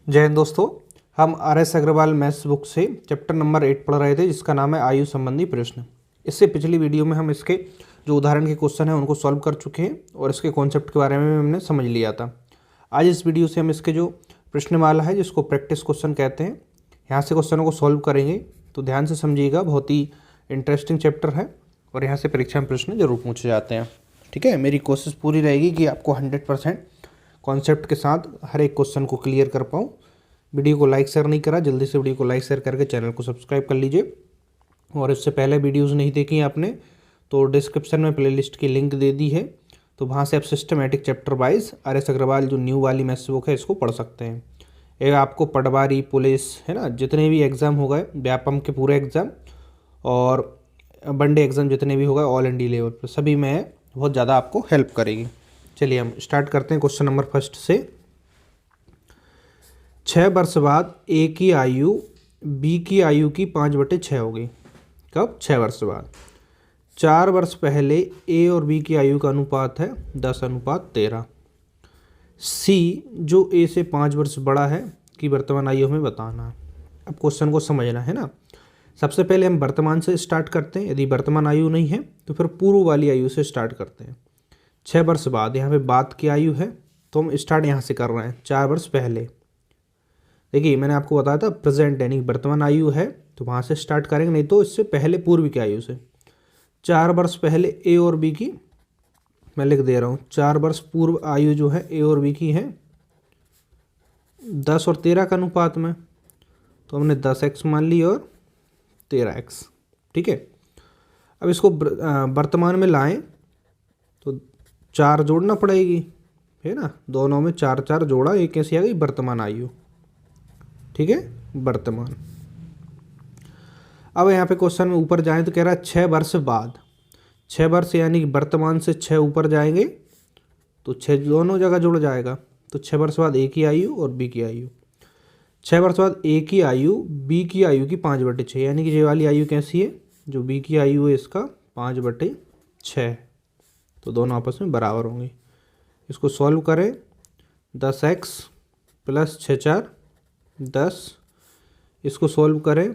जय हिंद दोस्तों। हम आर.एस. अग्रवाल मैथ्स बुक से चैप्टर नंबर 8 पढ़ रहे थे, जिसका नाम है आयु संबंधी प्रश्न। इससे पिछली वीडियो में हम इसके जो उदाहरण के क्वेश्चन हैं उनको सॉल्व कर चुके हैं और इसके कॉन्सेप्ट के बारे में हमने समझ लिया था। आज इस वीडियो से हम इसके जो प्रश्नमाला है, जिसको प्रैक्टिस क्वेश्चन कहते हैं, यहाँ से क्वेश्चनों को सॉल्व करेंगे। तो ध्यान से समझिएगा, बहुत ही इंटरेस्टिंग चैप्टर है और यहाँ से परीक्षा में प्रश्न जरूर पूछे जाते हैं। ठीक है, मेरी कोशिश पूरी रहेगी कि आपको 100% कॉन्सेप्ट के साथ हर एक क्वेश्चन को क्लियर कर पाऊँ। वीडियो को लाइक शेयर नहीं करा, जल्दी से वीडियो को लाइक शेयर करके चैनल को सब्सक्राइब कर लीजिए। और इससे पहले वीडियोस नहीं देखी आपने तो डिस्क्रिप्शन में प्लेलिस्ट की लिंक दे दी है, तो वहाँ से आप systematic chapter wise R S. Agarwal जो न्यू वाली मैथ्स बुक है इसको पढ़ सकते हैं। ये आपको पटवारी, पुलिस, है ना, जितने भी एग्ज़ाम हो गए, व्यापम के पूरे एग्ज़ाम और वनडे एग्ज़ाम जितने भी हो गए ऑल इंडिया लेवल पर, सभी में बहुत ज़्यादा आपको हेल्प करेगी। चलिए हम स्टार्ट करते हैं क्वेश्चन नंबर फर्स्ट से। 6 वर्ष बाद ए की आयु बी की आयु की 5/6 होगी। कब? 6 वर्ष बाद। 4 वर्ष पहले ए और बी की आयु का अनुपात है 10:13। सी जो ए से 5 वर्ष बड़ा है की वर्तमान आयु हमें बताना है। अब क्वेश्चन को समझना है ना। सबसे पहले हम वर्तमान से स्टार्ट करते हैं। यदि वर्तमान आयु नहीं है तो फिर पूर्व वाली आयु से स्टार्ट करते हैं। 6 वर्ष बाद, यहाँ पे बाद की आयु है तो हम स्टार्ट यहाँ से कर रहे हैं 4 वर्ष पहले। देखिए मैंने आपको बताया था प्रेजेंट यानी वर्तमान आयु है तो वहाँ से स्टार्ट करेंगे, नहीं तो इससे पहले पूर्व की आयु से। 4 वर्ष पहले ए और बी की मैं लिख दे रहा हूँ। 4 वर्ष पूर्व आयु जो है ए और बी की है 10 और 13 का अनुपात में, तो हमने 10x मान ली और 13x। ठीक है, अब इसको वर्तमान में लाएं तो 4 जोड़ना पड़ेगी, है ना। दोनों में 4 4 जोड़ा, ये कैसी आ गई? वर्तमान आयु। ठीक है, वर्तमान। अब यहाँ पे क्वेश्चन में ऊपर जाएं तो कह रहा है 6 वर्ष बाद। 6 वर्ष यानी कि वर्तमान से 6 ऊपर जाएंगे तो 6 दोनों जगह जुड़ जाएगा। तो 6 वर्ष बाद ए की आयु और बी की आयु। 6 वर्ष बाद ए की आयु बी की आयु की 5/6, यानी कि ये वाली आयु कैसी है? जो बी की आयु है इसका 5/6, तो दोनों आपस में बराबर होंगे। इसको सॉल्व करें। 10x + 6 4 10। इसको सॉल्व करें।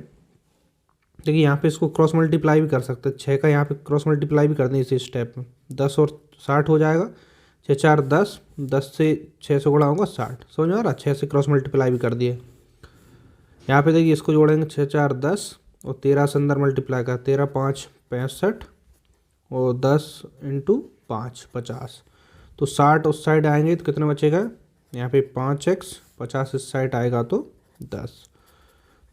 देखिए यहाँ पे इसको क्रॉस मल्टीप्लाई भी कर सकते हैं। 6 का यहाँ पे क्रॉस मल्टीप्लाई भी कर दें इसी स्टेप में। 10 और 60 हो जाएगा। 6 4 10, 10 से 6 से गुणा होगा 60। समझ में आ रहा? 6 से क्रॉस मल्टीप्लाई भी कर दिए। यहाँ पे देखिए इसको जोड़ेंगे 6 4 10 और 13 से अंदर मल्टीप्लाई कर, 13 5 65 और 10 × 5 50। तो 60 उस साइड आएंगे तो कितना बचेगा? यहाँ पे 5x, 50 इस साइड आएगा तो 10।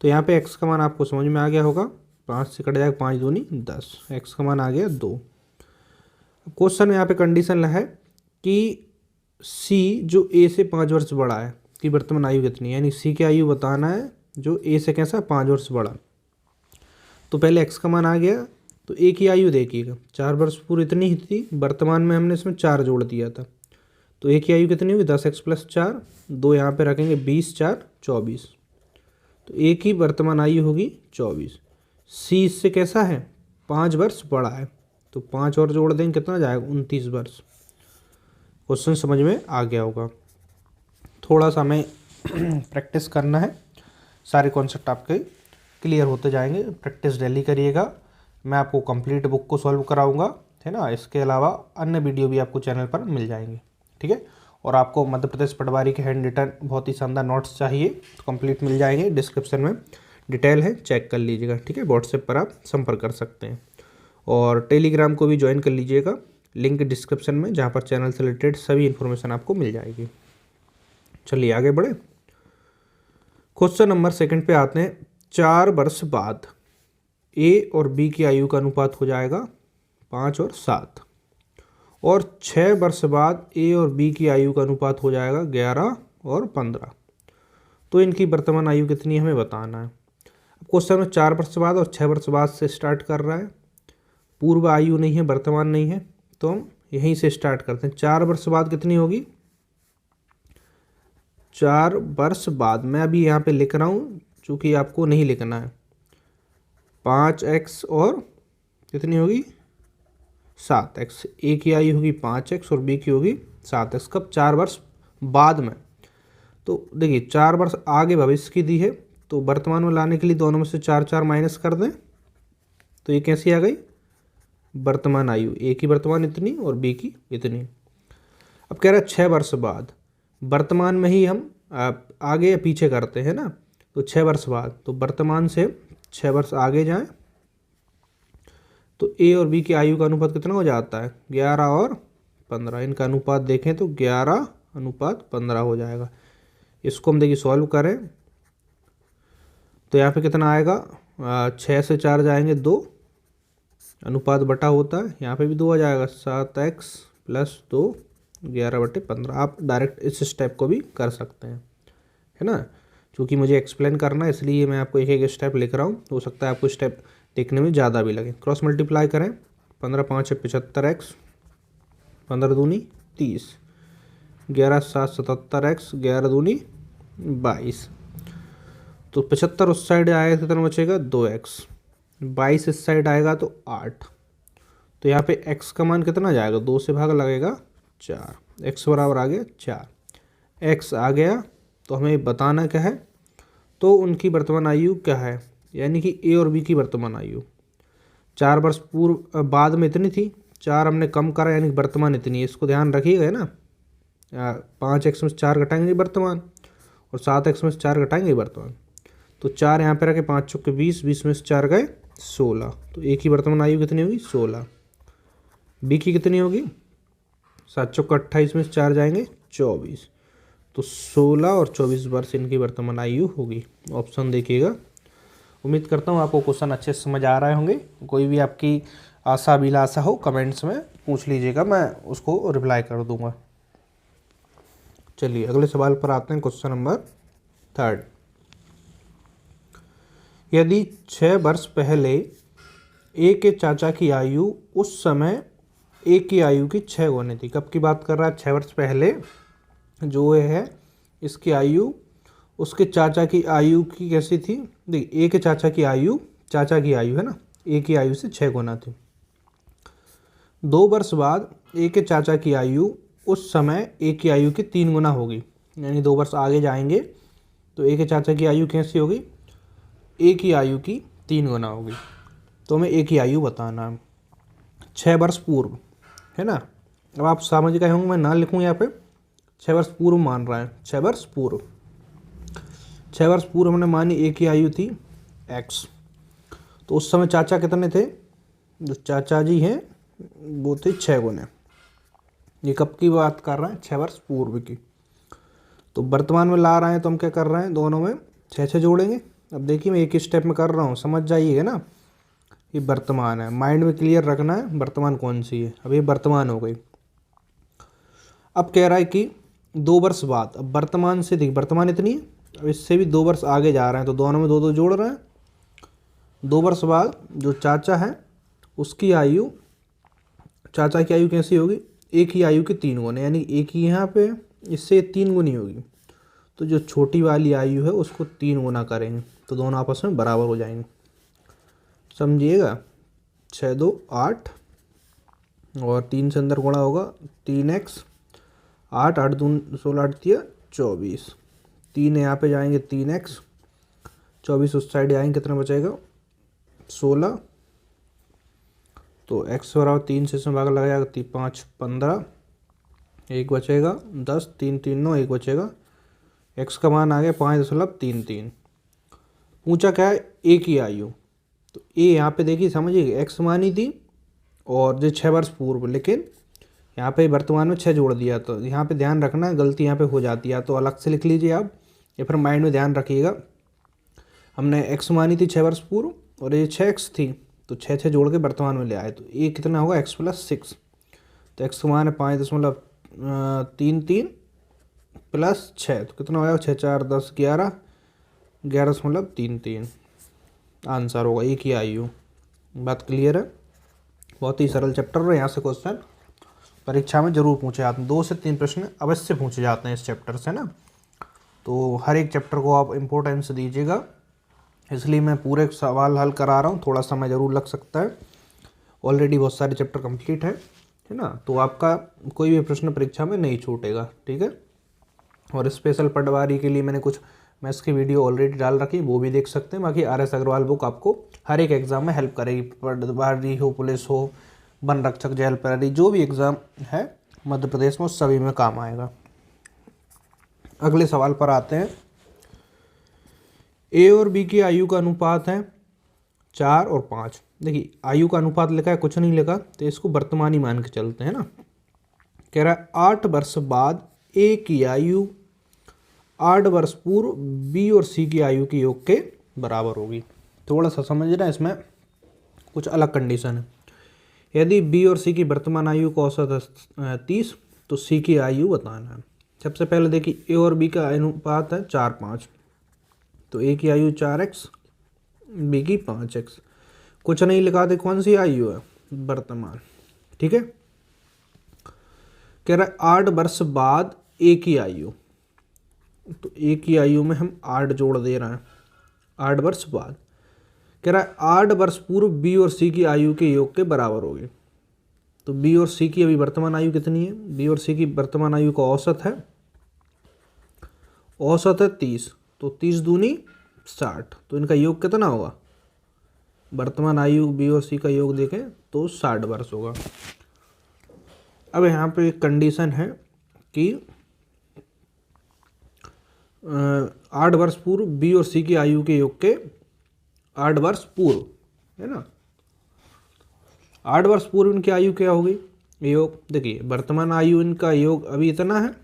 तो यहाँ पे x का मान आपको समझ में आ गया होगा। 5 से कट जाएगा, 5 दूनी 10, x का मान आ गया 2। क्वेश्चन में यहाँ पे कंडीशन है कि c जो a से 5 वर्ष बड़ा है कि वर्तमान आयु कितनी है, यानी c की आयु बताना है जो a से कैसा 5 वर्ष बड़ा। तो पहले x का मान आ गया, तो a की आयु देखिएगा 4 वर्ष पूर्व इतनी ही थी, वर्तमान में हमने इसमें 4 जोड़ दिया था। तो a की आयु कितनी होगी? 10x + 4, 2 यहाँ पे रखेंगे, 20 4 24। तो a की वर्तमान आयु होगी 24। c इससे कैसा है? 5 वर्ष बड़ा है, तो 5 और जोड़ देंगे, कितना जाएगा? 29 वर्ष। क्वेश्चन समझ में आ गया होगा। थोड़ा सा हमें प्रैक्टिस करना है, सारे कॉन्सेप्ट आपके क्लियर होते जाएंगे। प्रैक्टिस डेली करिएगा। मैं आपको कंप्लीट बुक को सॉल्व कराऊंगा, है ना। इसके अलावा अन्य वीडियो भी आपको चैनल पर मिल जाएंगे। ठीक है, और आपको मध्य प्रदेश पटवारी के हैंड रिटन बहुत ही शानदार नोट्स चाहिए तो कंप्लीट मिल जाएंगे। डिस्क्रिप्शन में डिटेल है, चेक कर लीजिएगा। ठीक है, व्हाट्सएप पर आप संपर्क कर सकते हैं और टेलीग्राम को भी ज्वाइन कर लीजिएगा, लिंक डिस्क्रिप्शन में, जहाँ पर चैनल से रिलेटेड सभी इन्फॉर्मेशन आपको मिल जाएगी। चलिए आगे बढ़े। क्वेश्चन नंबर 2 पे आते हैं। 4 वर्ष बाद ए और बी की आयु का अनुपात हो जाएगा 5 और 7, और 6 वर्ष बाद ए और बी की आयु का अनुपात हो जाएगा 11 और 15। तो इनकी वर्तमान आयु कितनी हमें बताना है। अब क्वेश्चन में 4 वर्ष बाद और 6 वर्ष बाद से स्टार्ट कर रहा है। पूर्व आयु नहीं है, वर्तमान नहीं है, तो हम यहीं से स्टार्ट करते हैं। 4 वर्ष बाद कितनी होगी? 4 वर्ष बाद मैं अभी यहाँ पे लिख रहा हूँ चूँकि आपको नहीं लिखना है। 5x और कितनी होगी? 7x। ए की आयु होगी 5x और बी की होगी 7x। कब? 4 वर्ष बाद में। तो देखिए 4 वर्ष आगे भविष्य की दी है, तो वर्तमान में लाने के लिए दोनों में से 4 4 माइनस कर दें, तो ये कैसी आ गई वर्तमान आयु। ए की वर्तमान इतनी और बी की इतनी। अब कह रहा है 6 वर्ष बाद, वर्तमान में ही हम आगे या पीछे करते हैं ना, तो 6 वर्ष बाद, तो वर्तमान से 6 वर्ष आगे जाएं, तो ए और बी की आयु का अनुपात कितना हो जाता है 11 और 15। इनका अनुपात देखें तो 11:15 हो जाएगा। इसको हम देखिए सॉल्व करें तो यहाँ पे कितना आएगा, 6 से 4 जाएंगे 2, अनुपात बटा होता है, यहाँ पे भी 2 आ जाएगा, 7x + 2 11/15। आप डायरेक्ट इस स्टेप को भी कर सकते हैं, है ना। क्योंकि मुझे एक्सप्लेन करना है इसलिए मैं आपको एक एक स्टेप लिख रहा हूँ, हो सकता है आपको स्टेप देखने में ज़्यादा भी लगे। क्रॉस मल्टीप्लाई करें, 15 5 75x, 15 दूनी 30, 11 7 77x, 11 दूनी 22। तो 75 उस साइड आएगा कितना बचेगा 2x, 22 इस साइड आएगा तो 8। तो यहाँ पे x का मान कितना जाएगा, 2 से भाग लगेगा 4, x बराबर आ गया 4। x आ गया तो हमें बताना क्या है, तो उनकी वर्तमान आयु क्या है, यानी कि ए और बी की वर्तमान आयु 4 वर्ष पूर्व बाद में इतनी थी, 4 हमने कम करा यानी वर्तमान इतनी है। इसको ध्यान रखिएगा ना, 5x में से 4 घटाएंगे वर्तमान, और 7x में से 4 घटाएंगे वर्तमान, तो 4 यहाँ पे रखे, 5 चौके 20, 20 में से 4 गए 16। तो ए की वर्तमान आयु कितनी होगी 16। बी की कितनी होगी 7 चौके 28 में से 4 जाएंगे 24। तो 16 और 24 वर्ष इनकी वर्तमान आयु होगी। ऑप्शन देखिएगा। उम्मीद करता हूँ आपको क्वेश्चन अच्छे से समझ आ रहे होंगे। कोई भी आपकी आशा अभिलाषा हो कमेंट्स में पूछ लीजिएगा, मैं उसको रिप्लाई कर दूंगा। चलिए अगले सवाल पर आते हैं, क्वेश्चन नंबर 3। यदि 6 वर्ष पहले ए के चाचा की आयु उस समय ए की आयु की 6 गुनी थी। कब की बात कर रहा है, 6 वर्ष पहले जो है इसकी आयु उसके चाचा की आयु की कैसी थी। देखिए ए के चाचा की आयु है ना, ए की आयु से 6 गुना थी। 2 वर्ष बाद ए के चाचा की आयु उस समय ए की आयु की 3 गुना होगी, यानी 2 वर्ष आगे जाएंगे तो ए के चाचा की आयु कैसी होगी, ए की आयु की 3 गुना होगी। तो हमें ए की आयु बताना है 6 वर्ष पूर्व, है ना। अब आप समझ गए होंगे, मैं ना लिखूँ यहाँ पे, 6 वर्ष पूर्व मान रहा है, 6 वर्ष पूर्व। 6 वर्ष पूर्व हमने मानी ए की आयु थी x, तो उस समय चाचा कितने थे, जो चाचा जी हैं वो थे 6 गुने। ये कब की बात कर रहे हैं, 6 वर्ष पूर्व की। तो वर्तमान में ला रहे हैं तो हम क्या कर रहे हैं, दोनों में 6 जोड़ेंगे। अब देखिए मैं एक ही स्टेप में कर रहा हूँ, समझ जाइएगा ना। ये वर्तमान है, माइंड में क्लियर रखना है वर्तमान कौन सी है। अब ये वर्तमान हो गई। अब कह रहा है कि 2 वर्ष बाद, अब वर्तमान से देखिए वर्तमान इतनी है, अब इससे भी 2 वर्ष आगे जा रहे हैं तो दोनों में 2 2 जोड़ रहे हैं। 2 वर्ष बाद जो चाचा है उसकी आयु, चाचा की आयु कैसी होगी, एक ही आयु की 3 गुना, यानी एक ही यहाँ पे इससे 3 गुनी होगी। तो जो छोटी वाली आयु है उसको 3 गुना करेंगे तो दोनों आपस में बराबर हो जाएंगे, समझिएगा। 6 2 8 और 3 से अंदर गुणा होगा 3x, 8 8 2 16 8 दिया 24, 3 यहाँ पे जाएंगे 3x, 24 उस साइड आएंगे, कितना बचेगा 16। तो x बराबर 3 से इसमें भाग लग जाएगा 5 15, 1 बचेगा 10, 3 3 9, 1 बचेगा। x का मान आ गया 5.33। पूछा क्या है, ए की आयु। तो ए यहाँ पे देखिए समझिए x मानी थी और जो 6 वर्ष पूर्व, लेकिन यहाँ पे वर्तमान में 6 जोड़ दिया। तो यहाँ पे ध्यान रखना, गलती यहाँ पे हो जाती है, तो अलग से लिख लीजिए आप या फिर माइंड में ध्यान रखिएगा। हमने x मानी थी 6 वर्ष पूर्व और ये 6x थी, तो 6 6 जोड़ के वर्तमान में ले आए, तो ये कितना होगा x + 6। तो x का मान है 5.33 + 6, तो कितना हो जाएगा 6 4 10 11, 11.33 आंसर होगा ए की आयु। बात क्लियर है। बहुत ही सरल चैप्टर है, यहाँ से क्वेश्चन परीक्षा में जरूर पूछे जाते हैं, 2 से 3 प्रश्न अवश्य पूछे जाते हैं इस चैप्टर से ना। तो हर एक चैप्टर को आप इम्पोर्टेंस दीजिएगा, इसलिए मैं पूरे सवाल हल करा रहा हूँ। थोड़ा समय ज़रूर लग सकता है, ऑलरेडी बहुत सारे चैप्टर कंप्लीट है ना। तो आपका कोई भी प्रश्न परीक्षा में नहीं छूटेगा, ठीक है। और स्पेशल पटवारी के लिए मैंने कुछ मैथ्स की वीडियो ऑलरेडी डाल रखी, वो भी देख सकते हैं। बाकी RS अग्रवाल बुक आपको हर एक एग्ज़ाम में हेल्प करेगी, पटवारी हो, पुलिस हो, वन रक्षक, जेल प्रहरी, जो भी एग्ज़ाम है मध्य प्रदेश में उस सभी में काम आएगा। अगले सवाल पर आते हैं। A और B की आयु का अनुपात है 4 और 5। देखिए आयु का अनुपात लिखा है, कुछ नहीं लिखा, तो इसको वर्तमानी मान के चलते हैं ना। कह रहा है 8 वर्ष बाद A की आयु 8 वर्ष पूर्व B और C की आयु के योग के बराबर होगी। थोड़ा सा समझना, इसमें कुछ अलग कंडीशन है। यदि B और C की वर्तमान आयु का औसत 30, तो C की आयु बताना है। सबसे पहले देखिए A और B का अनुपात है 4-5, तो A की आयु 4x, B की 5x। कुछ नहीं लिखा दे, कौन सी आयु है, वर्तमान। ठीक है, कह रहा है 8 वर्ष बाद A की आयु, तो A की आयु में हम 8 जोड़ दे रहे हैं, 8 वर्ष बाद। कह रहा है 8 वर्ष पूर्व B और C की आयु के योग के बराबर होगी। तो B और C की अभी वर्तमान आयु कितनी है, B और C की वर्तमान आयु का औसत है 30, तो 30 दूनी 60, तो इनका योग कितना होगा, वर्तमान आयु B और C का योग देखें तो 60 वर्ष होगा। अब यहाँ पे एक कंडीशन है कि 8 वर्ष पूर्व B और C की आयु के योग के 8 वर्ष पूर्व, है ना। 8 वर्ष पूर्व इनकी आयु क्या होगी, योग देखिए वर्तमान आयु इनका योग अभी इतना है,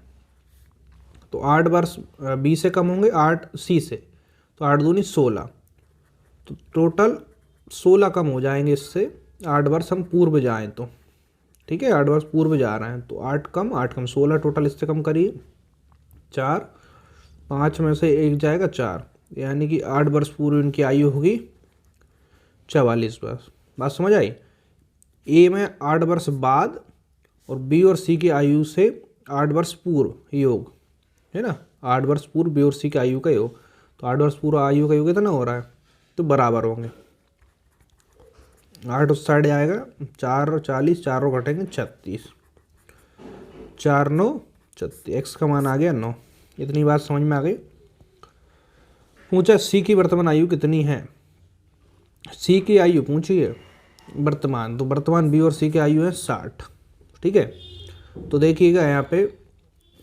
तो 8 वर्ष B से कम होंगे 8 C से, तो 8 दूनी 16, तो टोटल 16 कम हो जाएंगे इससे। 8 वर्ष हम पूर्व जाएं तो, ठीक है, 8 वर्ष पूर्व जा रहे हैं, तो 8 कम 16 टोटल, इससे कम करिए 4, 5 में से 1 जाएगा 4, यानी कि 8 वर्ष पूर्व इनकी आयु होगी 44 वर्ष। बात समझ आई। ए में 8 वर्ष बाद और B और C की आयु से 8 वर्ष पूर्व योग, है ना, 8 वर्ष पूर्व B और C की आयु का योग, तो 8 वर्ष पूर्व आयु का योग कितना हो रहा है, तो बराबर होंगे। 8 उस साइड आएगा, 4 और 40, 4 और घटेंगे 36, 4 9 36, x का मान आ गया 9। इतनी बात समझ में आ गई। पूछा C की वर्तमान आयु कितनी है, C की आयु पूछी है वर्तमान, तो वर्तमान B और C की आयु है 60। ठीक है, तो देखिएगा यहाँ पे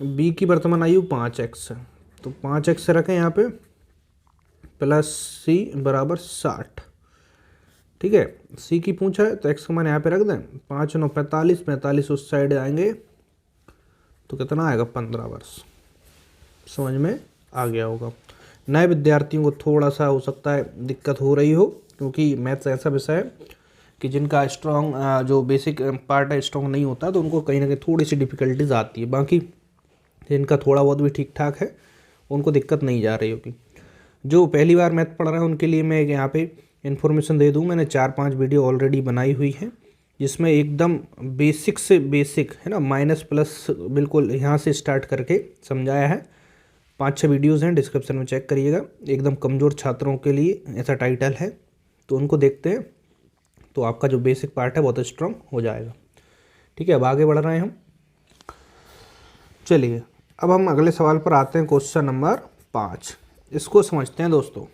B की वर्तमान आयु 5x है, तो 5x से रखें यहाँ पे, प्लस C बराबर 60। ठीक है, C की पूछा है तो x का मान यहाँ पे रख दें, 5 9 45, 45 उस साइड आएंगे, तो कितना आएगा 15 वर्ष। समझ में आ गया होगा। नए विद्यार्थियों को थोड़ा सा हो सकता है दिक्कत हो रही हो, क्योंकि मैथ्स ऐसा विषय है कि जिनका स्ट्रॉन्ग जो बेसिक पार्ट है स्ट्रॉन्ग नहीं होता, तो उनको कहीं ना कहीं थोड़ी सी डिफ़िकल्टीज आती है। बाकी जिनका थोड़ा बहुत भी ठीक ठाक है उनको दिक्कत नहीं जा रही होगी। जो पहली बार मैथ पढ़ रहे हैं उनके लिए मैं यहाँ पे इन्फॉर्मेशन दे दूँ, मैंने 4-5 वीडियो ऑलरेडी बनाई हुई हैं, जिसमें एकदम बेसिक से बेसिक, है ना, माइनस प्लस बिल्कुल यहाँ से स्टार्ट करके समझाया है। 5-6 वीडियोज़ हैं, डिस्क्रिप्शन में चेक करिएगा। एकदम कमज़ोर छात्रों के लिए ऐसा टाइटल है, तो उनको देखते हैं, तो आपका जो बेसिक पार्ट है बहुत स्ट्रॉन्ग हो जाएगा। ठीक है, अब आगे बढ़ रहे हैं हम। चलिए अब हम अगले सवाल पर आते हैं, क्वेश्चन नंबर 5। इसको समझते हैं दोस्तों।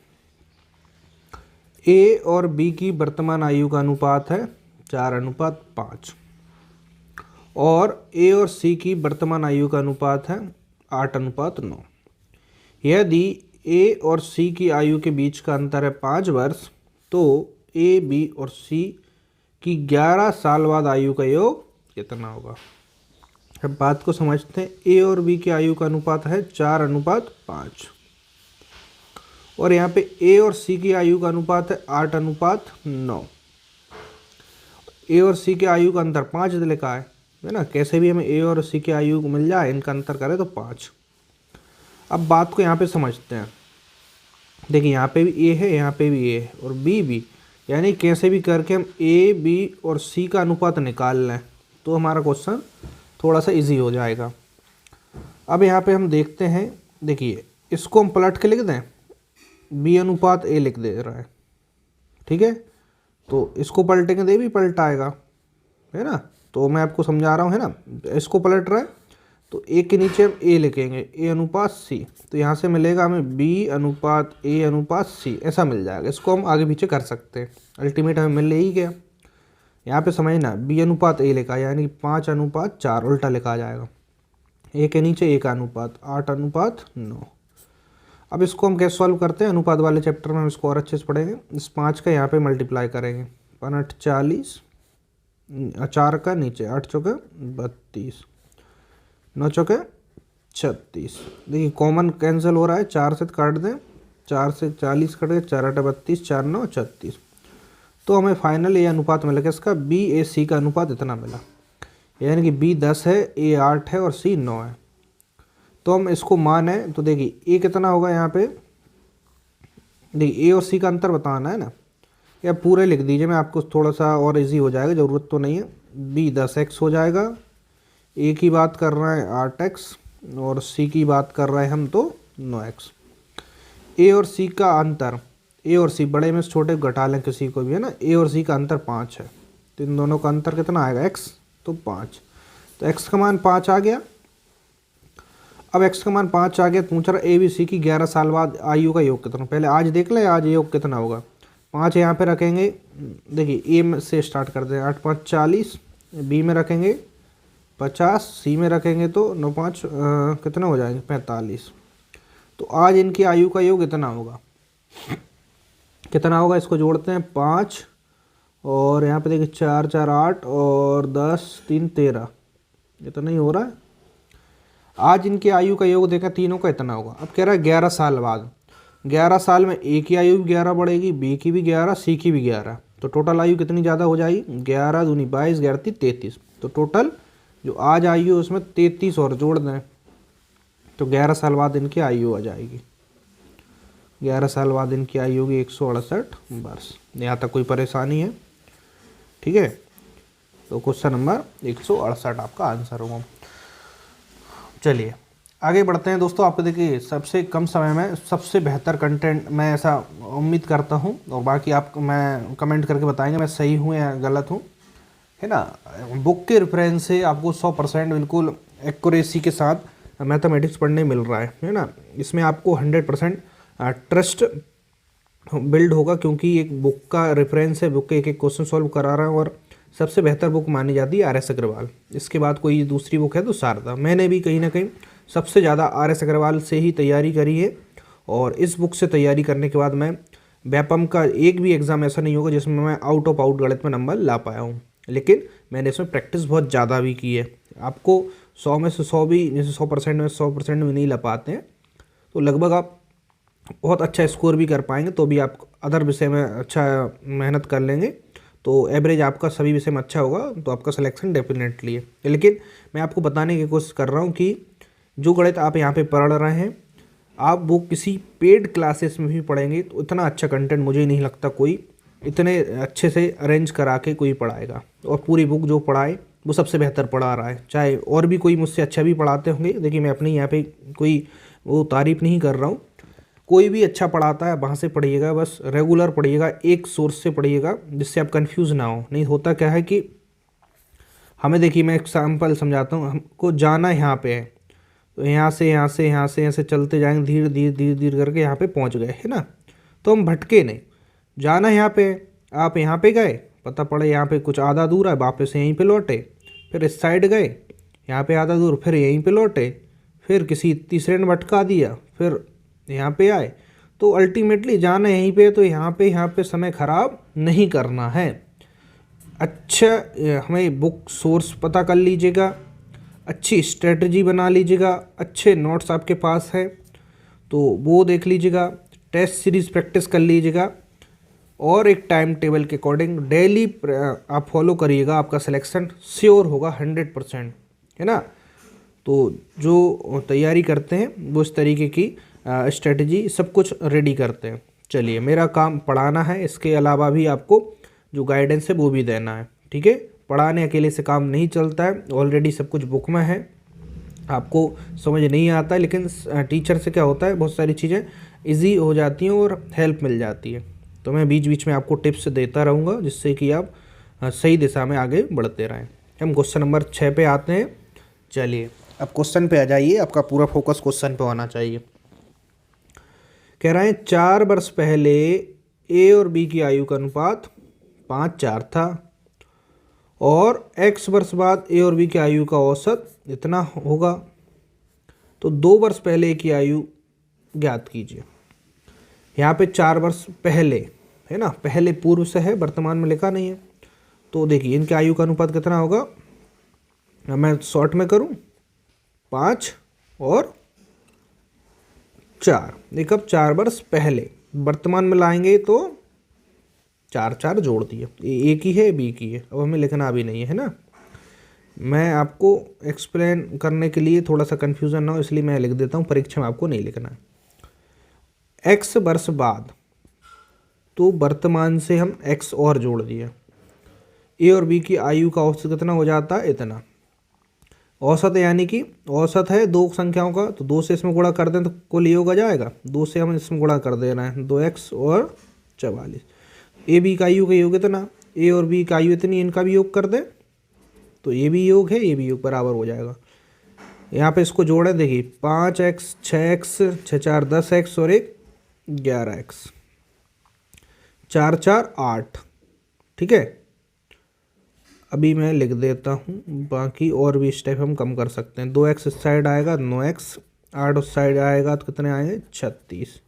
A और B की वर्तमान आयु का अनुपात है 4:5 और A और C की वर्तमान आयु का अनुपात है 8:9। यदि A और C की आयु के बीच का अंतर है 5 वर्ष, तो A, B और C की 11 साल बाद आयु का योग कितना होगा। अब बात को समझते हैं। A और B की आयु का अनुपात है 4:5 और यहाँ पे A और C की आयु का अनुपात है 8:9। A और C की आयु का अंतर 5 लिखा है ना, कैसे भी हमें A और C की आयु को मिल जाए, इनका अंतर करें तो 5। अब बात को यहाँ पे समझते हैं। देखिए यहाँ पे भी A है, यहाँ पे भी A है और B भी, यानी कैसे भी करके हम A, B और C का अनुपात निकाल लें तो हमारा क्वेश्चन थोड़ा सा इजी हो जाएगा। अब यहाँ पे हम देखते हैं, देखिए इसको हम पलट के लिख दें, B अनुपात A लिख दे रहा है। ठीक है, तो इसको पलटेंगे तो ये भी पलट आएगा, है ना। तो मैं आपको समझा रहा हूँ, है ना, इसको पलट रहा है तो ए के नीचे हम ए लिखेंगे, ए अनुपात सी, तो यहाँ से मिलेगा हमें बी अनुपात ए अनुपात सी, ऐसा मिल जाएगा। इसको हम आगे पीछे कर सकते हैं, अल्टीमेट हमें मिल ही गया। यहाँ पे समझना बी अनुपात ए लिखा यानी 5:4 उल्टा लिखा जाएगा, ए के नीचे ए का अनुपात 8:9। अब इसको हम कैसे सॉल्व करते हैं, अनुपात वाले चैप्टर में हम इसको और अच्छे से पढ़ेंगे। इस 5 का यहाँ पे मल्टीप्लाई करेंगे, 5 40, 4 का नीचे 8 चौके 32, 9 चौके 36। देखिए कॉमन कैंसिल हो रहा है, 4 से काट दें, 4 से 40 कट गए, 4 8 32, 4 9 36। तो हमें फाइनल ये अनुपात मिला कि इसका बी ए सी का अनुपात इतना मिला, यानी कि बी 10 है, ए 8 है और सी 9 है। तो हम इसको माने तो देखिए ए कितना होगा, यहाँ पे देखिए ए और सी का अंतर बताना है ना, या पूरे लिख दीजिए, मैं आपको थोड़ा सा और इजी हो जाएगा, ज़रूरत तो नहीं है। बी 10x हो जाएगा, ए की बात कर रहा है 8x और सी की बात कर रहे हैं हम तो 9x। ए और सी का अंतर, ए और सी बड़े में से छोटे घटा लें किसी को भी, है ना। ए और सी का अंतर 5 है, तो इन दोनों का अंतर कितना आएगा, x, तो 5। तो x का मान 5 आ गया। अब x का मान 5 आ गया, पूछ रहा ए बी सी की 11 साल बाद आयु का योग कितना। पहले आज देख लें आज योग कितना होगा। 5 यहाँ पे रखेंगे, देखिए ए में से स्टार्ट करते हैं, 8 5 40, बी में रखेंगे 50, सी में रखेंगे तो 9 5 कितना हो जाएंगे 45। तो आज इनकी आयु का योग इतना होगा, कितना होगा, इसको जोड़ते हैं 5 और यहाँ पे देखिए 4 4 8 और 10 3 13, इतना ही हो रहा है। आज इनकी आयु का योग देखा तीनों का इतना होगा। अब कह रहा है 11 साल बाद, 11 साल में ए की आयु भी 11 बढ़ेगी, बी की भी 11, सी की भी 11, तो टोटल आयु कितनी ज़्यादा हो जाएगी, 11 दूनी 22, 11 3 33। तो टोटल जो आज आयु है उसमें 33 और जोड़ दें तो 11 साल बाद इनकी आयु आ जाएगी। 11 साल बाद इनकी आयु होगी 168 वर्ष। यहाँ तक कोई परेशानी है, ठीक है। तो क्वेश्चन नंबर 168 आपका आंसर होगा। चलिए आगे बढ़ते हैं दोस्तों। आप देखिए सबसे कम समय में सबसे बेहतर कंटेंट, मैं ऐसा उम्मीद करता हूँ, और बाकी आप मैं कमेंट करके बताएंगे मैं सही हूँ या गलत हूँ, है ना। बुक के रेफरेंस से आपको 100% बिल्कुल एक्यूरेसी के साथ मैथमेटिक्स पढ़ने मिल रहा है ना। इसमें आपको 100% ट्रस्ट बिल्ड होगा, क्योंकि एक बुक का रेफरेंस है, बुक के एक एक क्वेश्चन सॉल्व करा रहा हूँ, और सबसे बेहतर बुक मानी जाती है आर.एस. अग्रवाल। इसके बाद कोई दूसरी बुक है तो शारदा। मैंने भी कहीं ना कहीं सबसे ज़्यादा आर.एस. अग्रवाल से ही तैयारी करी है, और इस बुक से तैयारी करने के बाद मैं व्यापम का एक भी एग्ज़ाम ऐसा नहीं होगा जिसमें मैं आउट ऑफ आउट गणित में नंबर ला पाया हूँ। लेकिन मैंने इसमें प्रैक्टिस बहुत ज़्यादा भी की है। आपको 100 में से 100 भी, जैसे 100% में 100% भी नहीं ला पाते हैं, तो लगभग आप बहुत अच्छा स्कोर भी कर पाएंगे। तो भी आप अदर विषय में अच्छा मेहनत कर लेंगे तो एवरेज आपका सभी विषय में अच्छा होगा, तो आपका सिलेक्शन डेफिनेटली है। लेकिन मैं आपको बताने की कोशिश कर रहा हूँ कि जो गणित आप यहाँ पे पढ़ रहे हैं, आप वो किसी पेड क्लासेस में भी पढ़ेंगे तो इतना अच्छा कंटेंट मुझे नहीं लगता कोई इतने अच्छे से अरेंज करा के कोई पढ़ाएगा। और पूरी बुक जो पढ़ाए वो सबसे बेहतर पढ़ा रहा है। चाहे और भी कोई मुझसे अच्छा भी पढ़ाते होंगे, देखिए मैं अपने यहाँ पे कोई वो तारीफ़ नहीं कर रहा हूँ, कोई भी अच्छा पढ़ाता है वहाँ से पढ़िएगा, बस रेगुलर पढ़िएगा, एक सोर्स से पढ़िएगा, जिससे आप कंफ्यूज ना हो। नहीं होता क्या है कि हमें, देखिए मैं एग्जाम्पल समझाता हूँ, हमको जाना यहाँ पे है, तो यहाँ से चलते जाएंगे, धीरे धीरे धीरे धीरे करके यहाँ पे पहुँच गए, है ना। तो हम भटके नहीं, जाना यहाँ पे है, आप यहाँ पे गए, पता पड़े यहाँ पे कुछ आधा दूर है, वापस यहीं पे लौटे, फिर इस साइड गए, यहाँ पे आधा दूर, फिर यहीं पे लौटे, फिर किसी तीसरे ने भटका दिया, फिर यहाँ पे आए, तो अल्टीमेटली जाना यहीं पे, तो यहाँ पे समय ख़राब नहीं करना है। अच्छा हमें बुक सोर्स पता कर लीजिएगा, अच्छी स्ट्रेटजी बना लीजिएगा, अच्छे नोट्स आपके पास है तो वो देख लीजिएगा, टेस्ट सीरीज़ प्रैक्टिस कर लीजिएगा, और एक टाइम टेबल के अकॉर्डिंग डेली आप फॉलो करिएगा, आपका सिलेक्शन श्योर होगा 100%, है ना। तो जो तैयारी करते हैं वो इस तरीके की स्ट्रेटजी सब कुछ रेडी करते हैं। चलिए मेरा काम पढ़ाना है, इसके अलावा भी आपको जो गाइडेंस है वो भी देना है, ठीक है। पढ़ाने अकेले से काम नहीं चलता है, ऑलरेडी सब कुछ बुक में है, आपको समझ नहीं आता है, लेकिन टीचर से क्या होता है बहुत सारी चीज़ें इजी हो जाती हैं और हेल्प मिल जाती है। तो मैं बीच बीच में आपको टिप्स देता रहूँगा, जिससे कि आप सही दिशा में आगे बढ़ते रहें। हम क्वेश्चन नंबर 6 पे आते हैं। चलिए अब क्वेश्चन पे आ जाइए, आपका पूरा फोकस क्वेश्चन पे होना चाहिए। कह रहे हैं 4 वर्ष पहले ए और बी की आयु का अनुपात 5:4 था और x वर्ष बाद ए और बी की आयु का औसत इतना होगा, तो 2 वर्ष पहले की आयु ज्ञात कीजिए। यहाँ पे 4 वर्ष पहले है ना, पहले पूर्व से है, वर्तमान में लिखा नहीं है। तो देखिए इनके आयु का अनुपात कितना होगा, मैं शॉर्ट में करूँ 5 और 4, एक अब 4 वर्ष पहले वर्तमान में लाएंगे तो 4 जोड़ दिए, ए की है बी की है, अब हमें लिखना भी नहीं है ना। मैं आपको एक्सप्लेन करने के लिए थोड़ा सा कन्फ्यूज़न ना हो इसलिए मैं लिख देता हूँ, परीक्षा में आपको नहीं लिखना है। x वर्ष बाद, तो वर्तमान से हम x और जोड़ दिए, ए और बी की आयु का औसत कितना हो जाता है, इतना। औसत यानी कि औसत है दो संख्याओं का, तो 2 से इसमें गुणा कर दें तो कुल योग आ जाएगा, 2 से हम इसमें गुणा कर देना है, 2x और 44। ए बी का आयु का योग इतना, ए और बी का आयु इतनी, इनका भी योग कर दें तो ये भी योग है, ये भी योग बराबर हो जाएगा। यहाँ पे इसको जोड़े, देखिए 5x 6x 6 4 10x और 1 11x 4 4 8, ठीक है। अभी मैं लिख देता हूँ, बाकी और भी स्टेप हम कम कर सकते हैं। 2x इस साइड आएगा, 9x 8 उस साइड आएगा तो कितने आएंगे 36,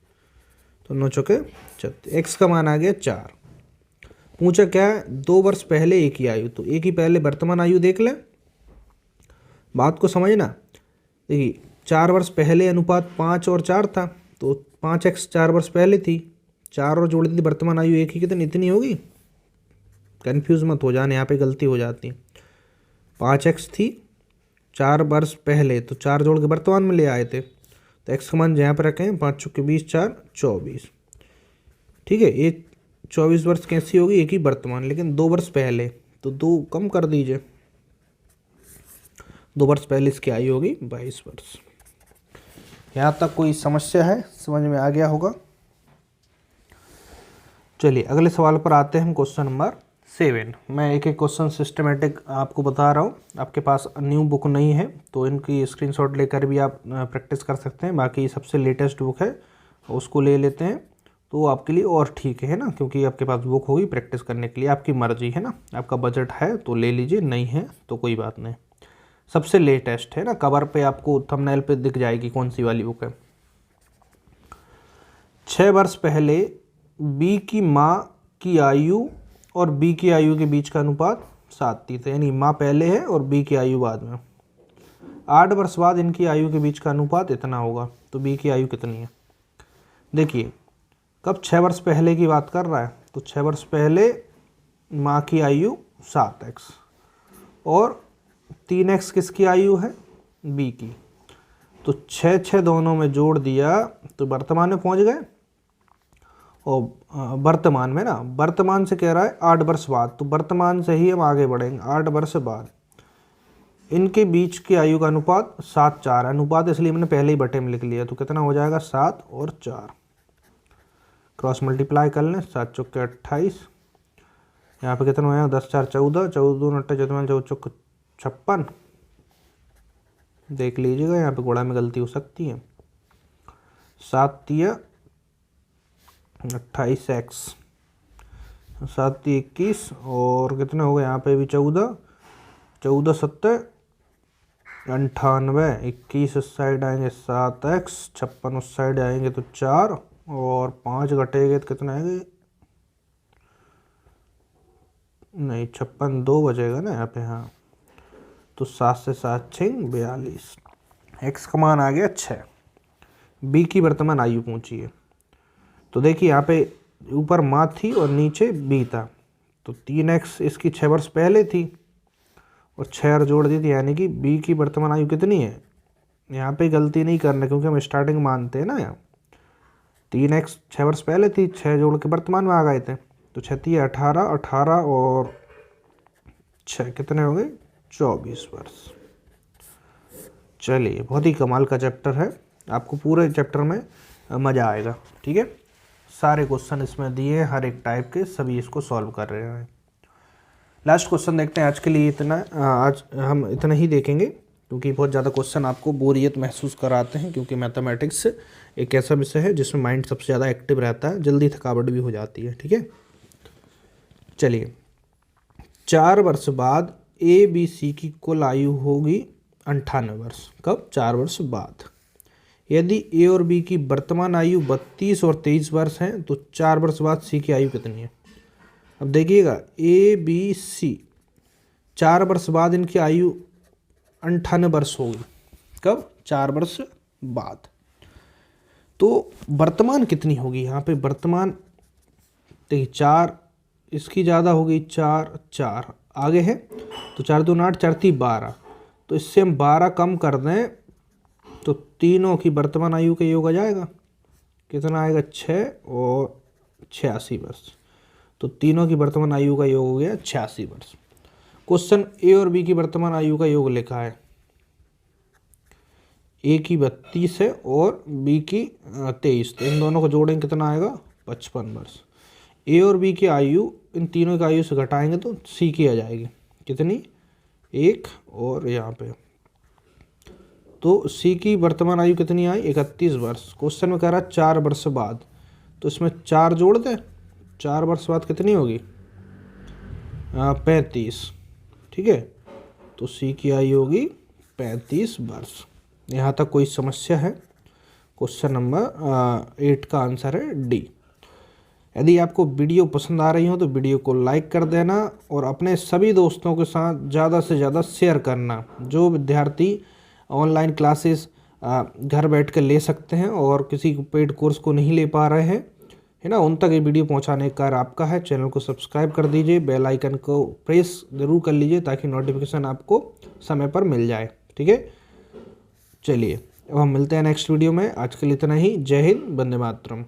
तो 9 चौके 36, x का मान आ गया 4। पूछा क्या है, 2 वर्ष पहले ए की आयु, तो ए की पहले वर्तमान आयु देख लें, बात को समझना। देखिए 4 वर्ष पहले अनुपात 5 और 4 था, तो 5x 4 वर्ष पहले थी, 4 और जोड़ दी वर्तमान आयु एक ही कितनी, इतनी होगी। कन्फ्यूज़ मत हो जाने, यहाँ पे गलती हो जाती है। 5x थी 4 वर्ष पहले, तो 4 जोड़ के वर्तमान में ले आए थे, तो x का मान यहाँ पर रखें, 5 चौके 20 4 24, ठीक है। ये 24 वर्ष कैसी होगी, एक ही वर्तमान, लेकिन 2 वर्ष पहले, तो 2 कम कर दीजिए, 2 वर्ष पहले इसकी आयु होगी 22 वर्ष। यहाँ तक कोई समस्या है, समझ में आ गया होगा। चलिए अगले सवाल पर आते हैं हम, क्वेश्चन नंबर 7। मैं एक एक क्वेश्चन सिस्टमेटिक आपको बता रहा हूँ, आपके पास न्यू बुक नहीं है तो इनकी स्क्रीनशॉट लेकर भी आप प्रैक्टिस कर सकते हैं। बाकी सबसे लेटेस्ट बुक है उसको ले लेते हैं तो आपके लिए और ठीक है ना, क्योंकि आपके पास बुक होगी प्रैक्टिस करने के लिए, आपकी मर्जी है ना, आपका बजट है तो ले लीजिए, नहीं है तो कोई बात नहीं। सबसे लेटेस्ट है ना, कवर पे आपको थंबनेल पे दिख जाएगी कौन सी वाली बुक है। 6 वर्ष पहले बी की माँ की आयु और बी की आयु के बीच का अनुपात 7 था, यानी माँ पहले है और बी की आयु बाद में। 8 वर्ष बाद इनकी आयु के बीच का अनुपात इतना होगा, तो बी की आयु कितनी है। देखिए कब 6 वर्ष पहले की बात कर रहा है, तो 6 वर्ष पहले माँ की आयु 7x और 3x किसकी आयु है, बी की, तो 6 6 दोनों में जोड़ दिया तो वर्तमान में पहुँच गए। और वर्तमान में ना, वर्तमान से कह रहा है 8 वर्ष बाद, तो वर्तमान से ही हम आगे बढ़ेंगे। 8 वर्ष बाद इनके बीच की आयु का अनुपात 7 4, अनुपात इसलिए मैंने पहले ही बटे में लिख लिया, तो कितना हो जाएगा 7 और 4, क्रॉस मल्टीप्लाई कर लें, 7 चौके 28, यहाँ पे कितना हो जाएगा 10 4 14, 14 2 9 14 14 चौके 56, देख लीजिएगा यहाँ पे गुणा में गलती हो सकती है। 7 तिया 28x, 7 तिया 21 और कितने हो गए यहाँ पे भी 14 14 7 98, 21 उस साइड आएंगे 7x, 56 उस साइड आएंगे तो 4 और 5 घटेंगे तो कितना आएंगे, नहीं 56 2 बचेगा ना यहाँ पे, हाँ, तो 7 से 7 6 42, x का मान आ गया 6। बी की वर्तमान आयु पूछी है, तो देखिए यहाँ पे ऊपर माँ थी और नीचे बी था, तो 3x इसकी 6 वर्ष पहले थी और 6 और जोड़ दी थी, यानी कि बी की वर्तमान आयु कितनी है। यहाँ पे गलती नहीं करना क्योंकि हम स्टार्टिंग मानते हैं ना, यहाँ 3x 6 वर्ष पहले थी, 6 जोड़ के वर्तमान में आ गए थे, तो 6 तिया 18 18 और 6 कितने हो गए 24 वर्ष। चलिए बहुत ही कमाल का चैप्टर है, आपको पूरे चैप्टर में मज़ा आएगा, ठीक है। सारे क्वेश्चन इसमें दिए हैं हर एक टाइप के, सभी इसको सॉल्व कर रहे हैं। लास्ट क्वेश्चन देखते हैं आज के लिए, इतना आज हम इतना ही देखेंगे, क्योंकि बहुत ज़्यादा क्वेश्चन आपको बोरियत महसूस कराते हैं, क्योंकि मैथमेटिक्स एक ऐसा विषय है जिसमें माइंड सबसे ज़्यादा एक्टिव रहता है, जल्दी थकावट भी हो जाती है। ठीक है, चलिए 4 वर्ष बाद ABC की कुल आयु होगी 98 वर्ष। कब? 4 वर्ष बाद। यदि A और B की वर्तमान आयु 32 और 23 वर्ष है तो 4 वर्ष बाद C की आयु कितनी है? अब देखिएगा ABC 4 वर्ष बाद इनकी आयु 98 वर्ष होगी। कब? 4 वर्ष बाद। तो वर्तमान कितनी होगी यहाँ पे? वर्तमान देखिए 4 इसकी ज़्यादा होगी, 4 आगे है तो 4 दूनी 8, 4 3 12, तो इससे हम 12 कम कर दें तो तीनों की वर्तमान आयु का योग आ जाएगा। कितना आएगा? 6 और 86 वर्ष। तो तीनों की वर्तमान आयु का योग हो गया 86 वर्ष। क्वेश्चन A और B की वर्तमान आयु का योग लिखा है। A की 32 है और B की 23, तो इन दोनों को जोड़ेंगे कितना आएगा? 55 वर्ष। A और B की आयु इन तीनों की आयु से घटाएंगे तो C की आ जाएगी कितनी? 1, और यहाँ पे तो C की वर्तमान आयु कितनी आई? 31 वर्ष। क्वेश्चन में कह रहा है 4 वर्ष बाद, तो इसमें 4 जोड़ दें। 4 वर्ष बाद कितनी होगी? 35। ठीक है, तो C की आयु होगी 35 वर्ष। यहाँ तक कोई समस्या है? क्वेश्चन नंबर 8 का आंसर है डी। यदि आपको वीडियो पसंद आ रही हो तो वीडियो को लाइक कर देना और अपने सभी दोस्तों के साथ ज़्यादा से ज़्यादा शेयर करना। जो विद्यार्थी ऑनलाइन क्लासेस घर बैठ कर ले सकते हैं और किसी पेड कोर्स को नहीं ले पा रहे हैं, है ना, उन तक ये वीडियो पहुंचाने का कार्य आपका है। चैनल को सब्सक्राइब कर दीजिए, बेल आइकन को प्रेस ज़रूर कर लीजिए ताकि नोटिफिकेशन आपको समय पर मिल जाए। ठीक है, चलिए अब हम मिलते हैं नेक्स्ट वीडियो में। आज के लिए इतना ही। जय हिंद, वंदे मातरम।